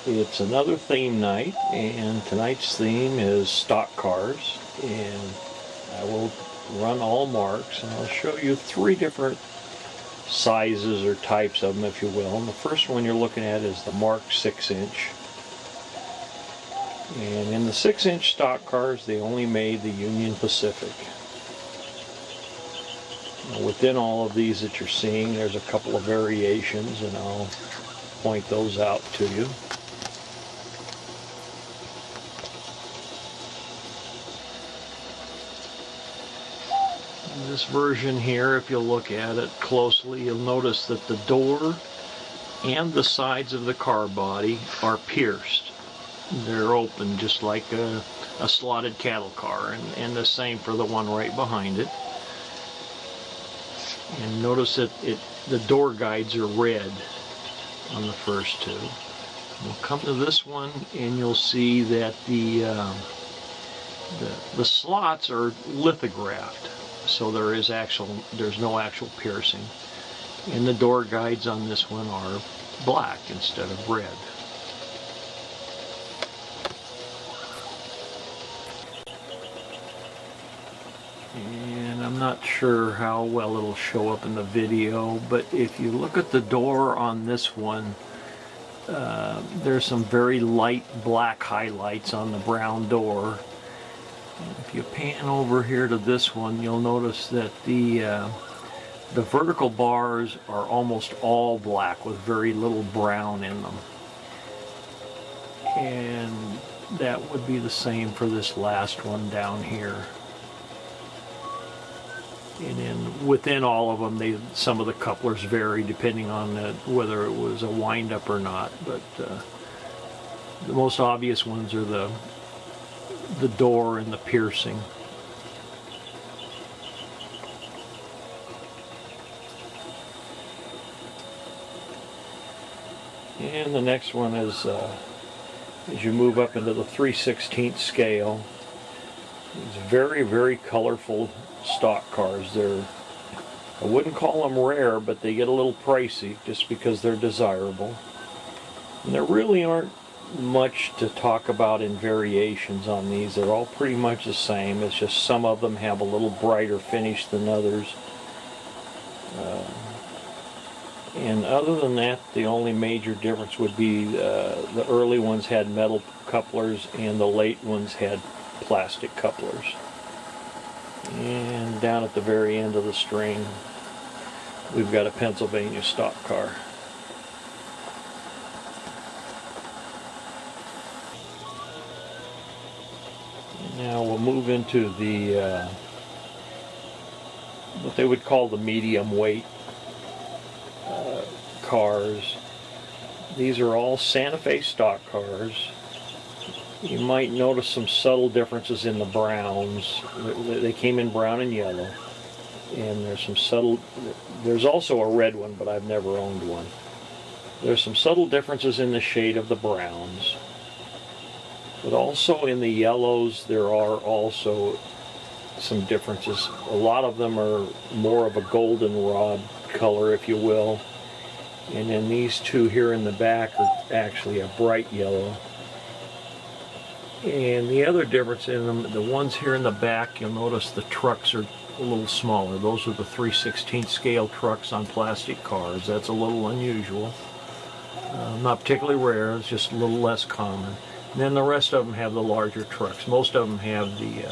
It's another theme night, and tonight's theme is stock cars, and I will run all Marx, and I'll show you three different sizes or types of them, if you will. And the first one you're looking at is the Marx 6-inch. And in the 6-inch stock cars, they only made the Union Pacific. Now, within all of these that you're seeing, there's a couple of variations, and I'll point those out to you. This version here, if you'll look at it closely, you'll notice that the door and the sides of the car body are pierced. They're open just like a slotted cattle car, and the same for the one right behind it. And notice that the door guides are red on the first two. We'll come to this one, and you'll see that the slots are lithographed. So there's no actual piercing, and the door guides on this one are black instead of red. And I'm not sure how well it'll show up in the video, but if you look at the door on this one, there's some very light black highlights on the brown door. If you pan over here to this one, you'll notice that the vertical bars are almost all black with very little brown in them. And that would be the same for this last one down here. And then within all of them, some of the couplers vary depending on whether it was a wind-up or not. But the most obvious ones are the door and the piercing. And the next one is as you move up into the 3/16 scale, these very, very colorful stock cars. I wouldn't call them rare, but they get a little pricey just because they're desirable. And there really aren't much to talk about in variations on these. They're all pretty much the same. It's just some of them have a little brighter finish than others. And other than that, the only major difference would be the early ones had metal couplers and the late ones had plastic couplers. And down at the very end of the string, we've got a Pennsylvania stock car. Now we'll move into the what they would call the medium weight cars. These are all Santa Fe stock cars. You might notice some subtle differences in the browns. They came in brown and yellow, and there's also a red one, but I've never owned one. There's some subtle differences in the shade of the browns. But also in the yellows, there are also some differences. A lot of them are more of a goldenrod color, if you will. And then these two here in the back are actually a bright yellow. And the other difference in them, the ones here in the back, you'll notice the trucks are a little smaller. Those are the 3/16 scale trucks on plastic cars. That's a little unusual. Not particularly rare, it's just a little less common. And then the rest of them have the larger trucks. Most of them have the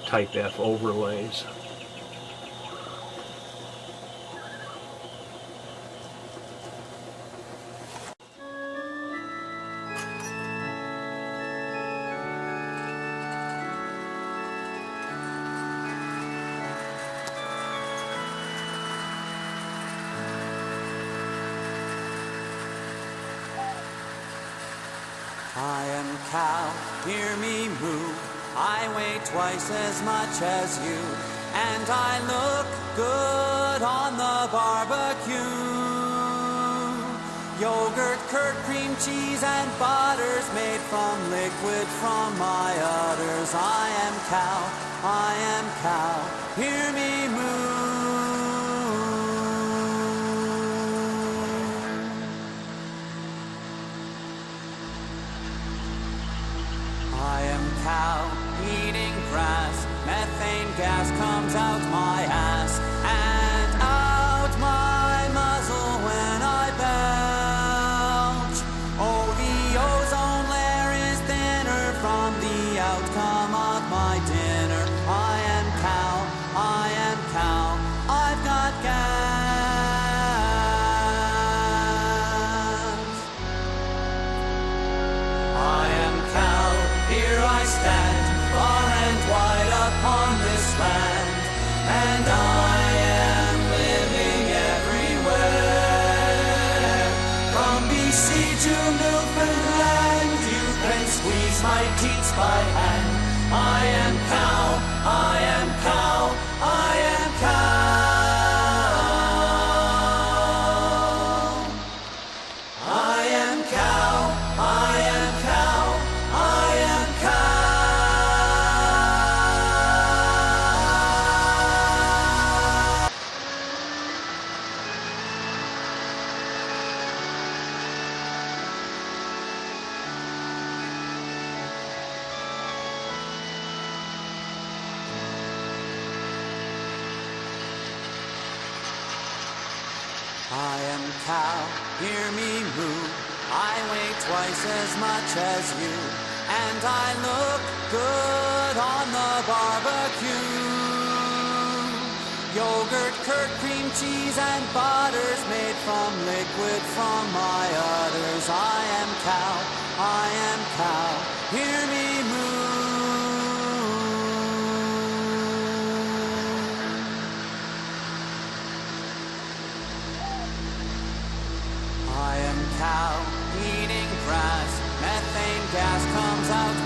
Type F overlays. I am cow, hear me moo. I weigh twice as much as you, and I look good on the barbecue. Yogurt, curd, cream, cheese, and butters made from liquid from my udders. I am cow, hear me moo. cow eating grass. Methane gas comes out my ass and out my muzzle when I belch. Oh, the ozone layer is thinner from the outcome of my dinner. I am cow, I am cow, I've got gas. I am cow, here I stand, far and wide upon this land, and I am living everywhere. From BC to Newfoundland, you can squeeze my teats by hand. I am cow, I am cow, I am cow. I am cow, I am cow, I am cow. I am cow, hear me moo. I weigh twice as much as you, and I look good on the barbecue. Yogurt, curd, cream cheese, and butters made from liquid from my udders. I am cow, I am cow, hear me moo. I am cow eating grass. Methane gas comes out